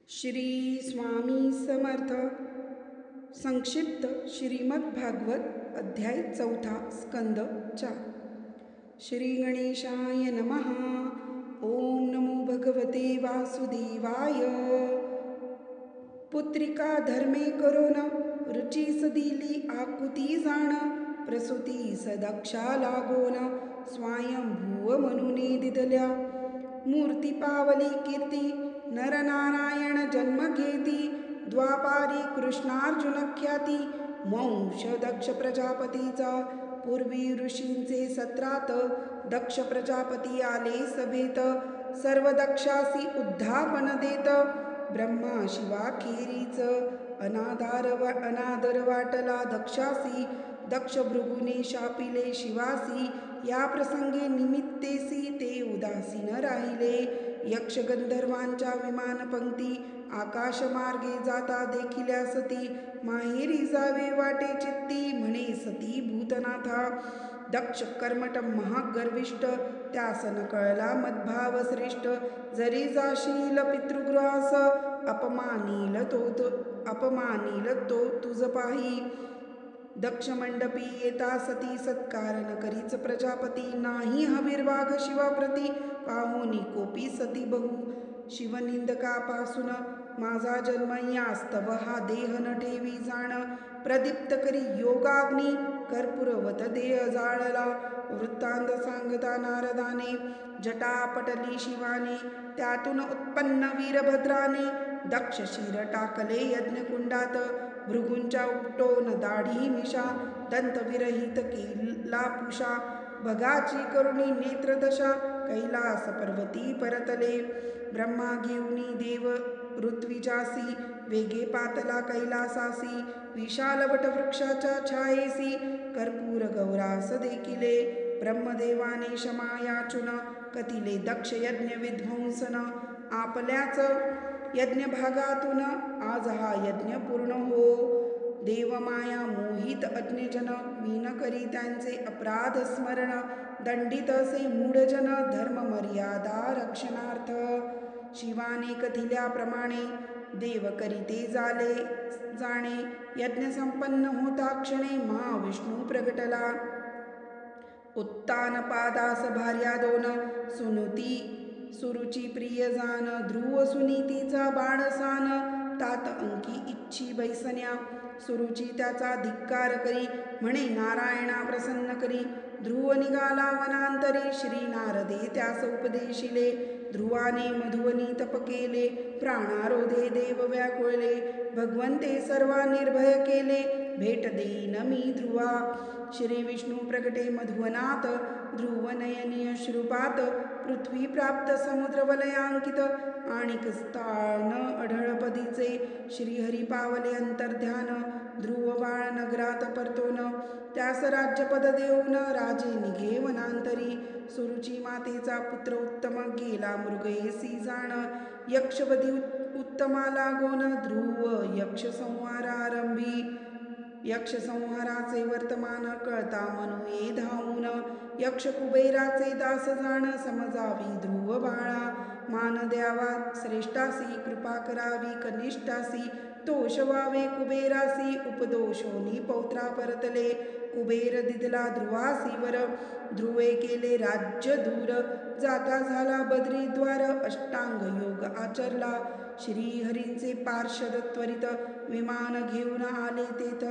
श्री स्वामी समर्थ. संक्षिप्त श्रीमद भागवत अध्याय 4 स्कंद 4. श्री गणेशाय नमः. ओम नमो भगवते वासुदेवाय. पुत्रिका धर्मे करोन रुची सदिली आकुती जाण. प्रसूती सदक्षा लागोन स्वयंभूव म्हणूने दिदल्या. मूर्ती पावली कीर्ती नरनारायण जन्म घेती. द्वापारी कृष्णार्जुन ख्याती वंश दक्ष प्रजापतीचा. पूर्वी ऋषींचे सत्रात दक्ष प्रजापती आले सभेत. सर्व दक्षासी उद्धापन देत. ब्रह्मा शिवा खेरीच अनादर वाटला दक्षासी. दक्ष भृगुने शापिले शिवासी. या प्रसंगे निमित्तेसी ते उदासीन राहिले. यक्ष गंधर्वांच्या विमान पंक्ती आकाश मार्गे जाता देखिल्या सती. माहेरी जावे वाटे चित्ती म्हणे सती भूतनाथा. दक्ष कर्मट महागर्विष्ट त्यास न कळला मद्भाव श्रेष्ठ. जरी जाशील पितृगृहास अपमानील तो तुझ पाही. दक्ष मंडपी येता सती सत्कार न करीच प्रजापती. नाही हविर्वाघ शिवाप्रती पाहुनी कोपी सती बहु. शिवनिंदकापासून माझा जन्म यास्तव हा देह न ठेवी जाण. प्रदीप्त करी योगाग्नी कर्पूरवत देह जाळला. वृत्तांत सांगता नारदाने जटापटली शिवाने. त्यातून उत्पन्न वीरभद्राने दक्ष शिर टाकले यज्ञकुंडात. भृगूंच्या उपटोन दाढी मिशा दंतविरहित केला पुषा. भगाची करुणी नेत्रदशा कैलास पर्वती परतले. ब्रह्मा घेऊनी देव ऋत्विजासी वेगे पातला कैलासासी. विशाल वटवृक्षाच्या छायेसी कर्पूर गौरास देखिले. ब्रह्मदेवाने क्षमा याचून कथिले दक्ष यज्ञ विध्वंसन. आपल्याच यज्ञ भागातून आज हा यज्ञ पूर्ण हो. देवमाया मोहित अज्ञजन मीन करी त्यांचे अपराध स्मरण. दंडित असे मूढजन धर्म मर्यादा रक्षणार्थ. शिवाने कथिल्याप्रमाणे देव करीते झाले जाणे. यज्ञ संपन्न होता क्षणे महाविष्णू प्रगटला. उत्तान पादास भार्या दोन सुनुती सुरुची प्रियजान. ध्रुव सुनीतीचा बाळसान तात अंकी इच्छी बैसन्या. सुरुची त्याचा धिक्कार करी म्हणे नारायणा प्रसन्न करी. ध्रुव निघाला वनांतरी श्री नारदे त्यास उपदेशिले. ध्रुवाने मधुवनी तप केले प्राणारोधे देव व्याकुळले. भगवंते सर्वा निर्भय केले भेट देईन मी ध्रुवा. श्री विष्णू प्रगटे मधुवनात ध्रुवनयनी अश्रुपात. पृथ्वी प्राप्त समुद्र वलयांकित आणिक स्थान अढळपदीचे. श्रीहरी पावले अंतर्ध्यान ध्रुव बाळ नगरात परतोन. त्यास राज्यपद देऊन राजे निघे वनांतरी. सुरुची मातेचा पुत्र उत्तम गेला मृगयेसी जाण. यक्षवधी उत्तमा लागोन ध्रुव यक्ष संहारारंभी. यक्ष संहाराचे वर्तमान कळता मनुये धावून. यक्ष कुबेराचे दास जाण समजावी ध्रुव बाळा. मान द्यावा श्रेष्ठासी कृपा करावी कनिष्ठासी. दोष व्हावे कुबेरासी उपदोषोनी पौत्रा परतले. कुबेर दिदला ध्रुवासीवर ध्रुवे केले राज्य दूर. जाता झाला बद्रीद्वार अष्टांग योग आचरला. श्रीहरींचे पार्षद त्वरित विमान घेऊन आले तेथ.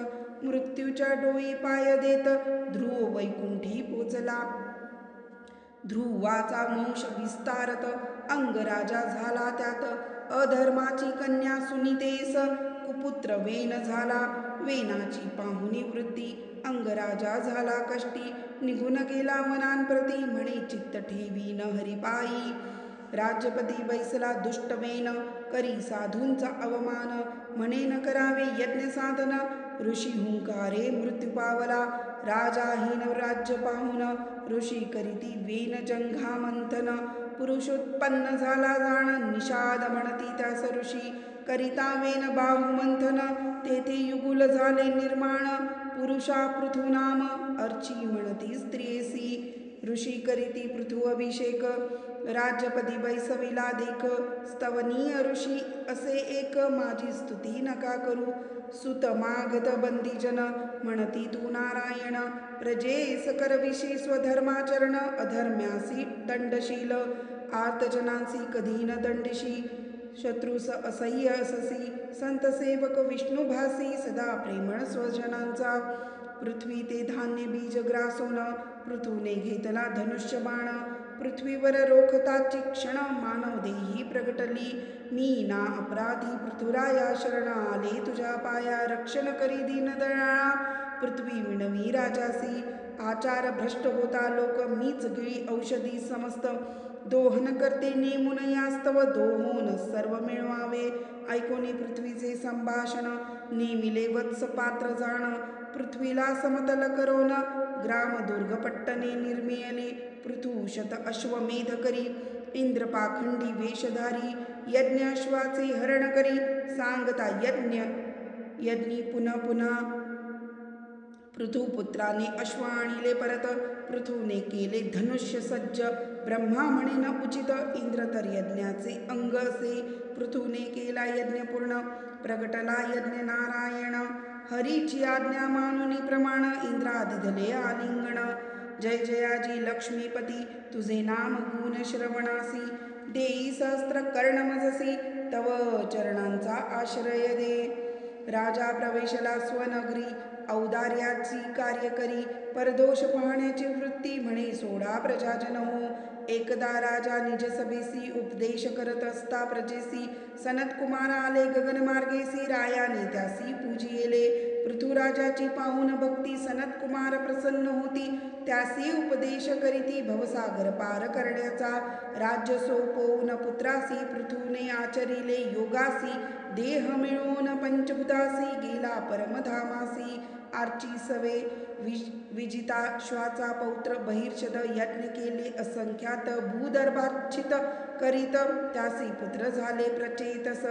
मृत्यूच्या डोई पाय देत ध्रुव वैकुंठी पोचला. ध्रुवाचा वंश विस्तारत अंगराजा झाला त्यात. अधर्माची कन्या सुनीतेस कुपुत्र वेन झाला. वेनाची पाहुनी वृत्ती अंगराजा झाला कष्टी. निघून गेला वनांप्रती म्हणे चित्त ठेवी न हरिपायी. राज्यपती बैसला दुष्टवेन करी साधूंचा अवमान. म्हणे न करावे यज्ञ साधन ऋषी हुंकारे मृत्यू पावला. राजाहीन राज्य पाहून ऋषी करीती वेन जंघा मंथन. पुरुषोत्पन्न झाला जाण निषाद म्हणती त्यास ऋषी. करिता वेन बाहू मंथन तेथे युगुल झाले निर्माण. पुरुषा पृथु नाम अर्ची म्हणती स्त्रियेसी. ऋषी करीती पृथु अभिषेक राज्यपदी बैसविला देख स्तवनीय ऋषी असे एक माझी स्तुती नका करू सुत मागत बंदीजन म्हणती तू नारायण प्रजेस करविशी स्वधर्माचरण अधर्म्यासी दंडशील आर्तजनांसी कधी न दंडिशी शत्रुस असह्य अससी संत सेवक विष्णुभासी सदा प्रेमळ स्वजनांचा पृथ्वी ते धान्य बीज ग्रासोन पृथूने घेतला धनुष्य बाण पृथ्वीवर रोखताची क्षण मानव देही प्रगटली मी ना अपराधी पृथुराया शरण आले तुझ्या पाया रक्षण करी दीनदयाळा पृथ्वी विणवी राजासी आचार भ्रष्ट होता लोक मीच गिळी औषधी समस्त दोहन करते नेमुन यास्तव दोहोन सर्व मिळवावे ऐकोनी पृथ्वीचे संभाषण नेमिले वत्स पात्र जाण पृथ्वीला समतल करोन ग्राम दुर्ग पट्टने निर्मियले पृथुशत अश्वमेध करी इंद्र पाखंडी वेशधारी यज्ञ अश्वाचे हरण करी सांगता यज्ञी पुन्हा पुन्हा पृथुपुत्राने अश्व आणिले परत पृथूने केले धनुष्य सज्ज ब्रह्मा म्हणे न उचित इंद्र तर यज्ञाचे अंग असे पृथूने केला यज्ञ पूर्ण प्रगटला यज्ञ नारायण हरीची आज्ञा मानुनी प्रमाण इंद्रादिधले आलिंगण जय जयाजी लक्ष्मीपती तुझे नाम गुण श्रवणासी देई सहस्त्र कर्णमजसी तव चरणांचा आश्रय दे राजा प्रवेशला स्वनगरी औदार्याची कार्य करी परदोष पाहण्याची वृत्ती म्हणे सोडा प्रजाजन हो एकदा राजा निज सभेसी उपदेश करत असता प्रजेसी सनत कुमार आले गगनमार्गेसी रायाने त्यासी पूजियेले पृथुराजाची पाहून भक्ती सनत कुमार प्रसन्न होती त्यासी उपदेश करीती भवसागर पार करण्याचा राज्य सोपवून पुत्रासी पृथूने आचरिले योगासी देह मिळवून पंचभूतासी गेला परमधामासी आर्ची सवे विजिताश्वाचा पौत्र बहिर्षद यज्ञ केले असंख्यात भूदर्भाच्छित करीत त्यासी पुत्र झाले प्रचेतस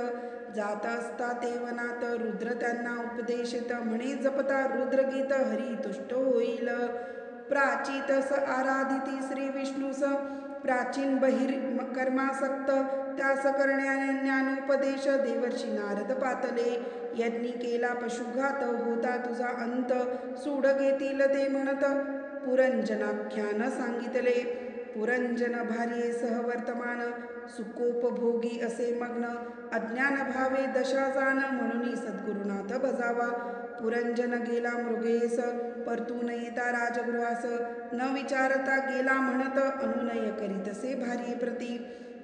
जात असता ते वनात रुद्र त्यांना उपदेशित म्हणे जपता रुद्रगीत हरी तुष्ट होईल प्राचीतस आराधिती श्री विष्णूस प्राचीन बहिर कर्मासक्त त्यास करण्याने ज्ञानोपदेश देवर्षी नारद पातले यज्ञी केला पशुघात होता तुझा अंत सूड घेतील ते म्हणत पुरंजनाख्यान सांगितले पुरंजन भार्ये सहवर्तमान सुकोपभोगी असे मग्न अज्ञान भावे दशा जाण म्हणून सद्गुरुनाथ भजावा पुरंजन गेला मृगेस परतून येता राजगृहास न विचारता गेला म्हणत अनुनय करीतसे भार्ये प्रती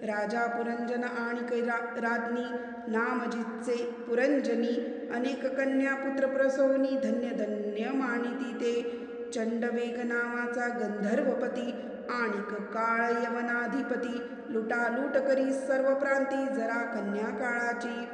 राजा पुरंजन आणि राज्ञी नामजितचे पुरंजनी अनेक कन्या पुत्र प्रसवनी धन्य धन्य मानिती ते चंडवेग नावाचा गंधर्वपती आणिक काळ यवनाधिपती लुटालूट करी सर्व प्रांती जरा कन्या काळाची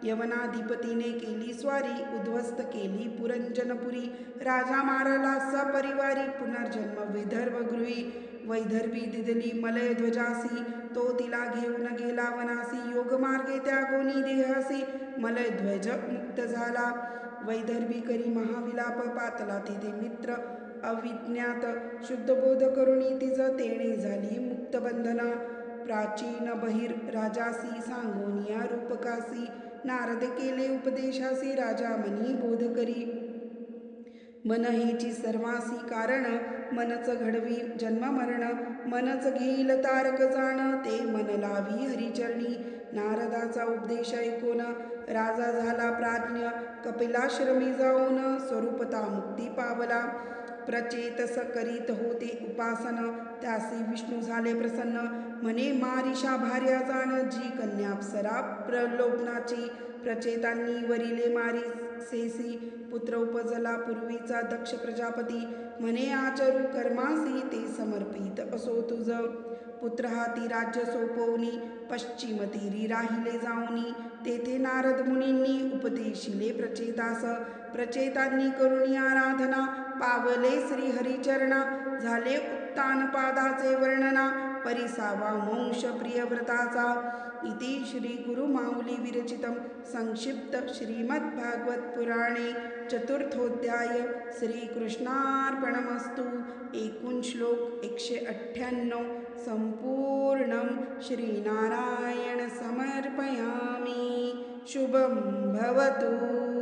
यवनाधिपतीने केली स्वारी उद्ध्वस्त केली पुरंजनपुरी राजा मारला सपरिवारी पुनर्जन्म विदर्भ गृही वैदर्भी दिदली मलय ध्वजासी तो तिला घेऊन गेला वनासी योगमार्गे त्या गोनी देहासी मलय ध्वज मुक्त झाला वैदर्भी करी महाविलाप पातला तिथे मित्र अविज्ञात शुद्धबोध करुणी तिज तेणे झाली मुक्त बंधना प्राचीन बहिर राजासी सांगोनिया रूपकासी नारद केले उपदेशासी राजा मनी बोध करी मन हेची सर्वासी कारण मनच घडवी जन्म मरण मनच घेईल तारक जाण ते मन लावी हरिचरणी नारदाचा उपदेश ऐकून राजा झाला प्राज्ञ कपिलाश्रमी जाऊन स्वरूपता मुक्ती पावला प्रचेतस करीत होते उपासन त्यासी विष्णू झाले प्रसन्न म्हणे मारिषा भार्या जाण जी कन्या अप्सरा प्रलोभनाची प्रचेतांनी वरिले मारी सेसी पुत्र उपजला पूर्वीचा दक्ष प्रजापती म्हणे आचरू कर्मासी ते समर्पित असो तुझ पुत्र हाती राज्य सोपवनी पश्चिम तीरी राहिले जाऊनी तेथे नारद मुनींनी उपदेशिले प्रचेतास प्रचेतांनी करुणी आराधना पावले श्री हरिचरणा झाले उत्तान पादाचे वर्णना परिसावा मोक्ष प्रियव्रताचा इति श्री गुरु माऊली विरचितम संक्षिप्त श्रीमद्भागवत पुराणे चतुर्थोध्याय. श्रीकृष्णार्पणमस्तु. एकूण श्लोक 198. संपूर्णं श्रीनारायण समर्पयामि. शुभं भवतु.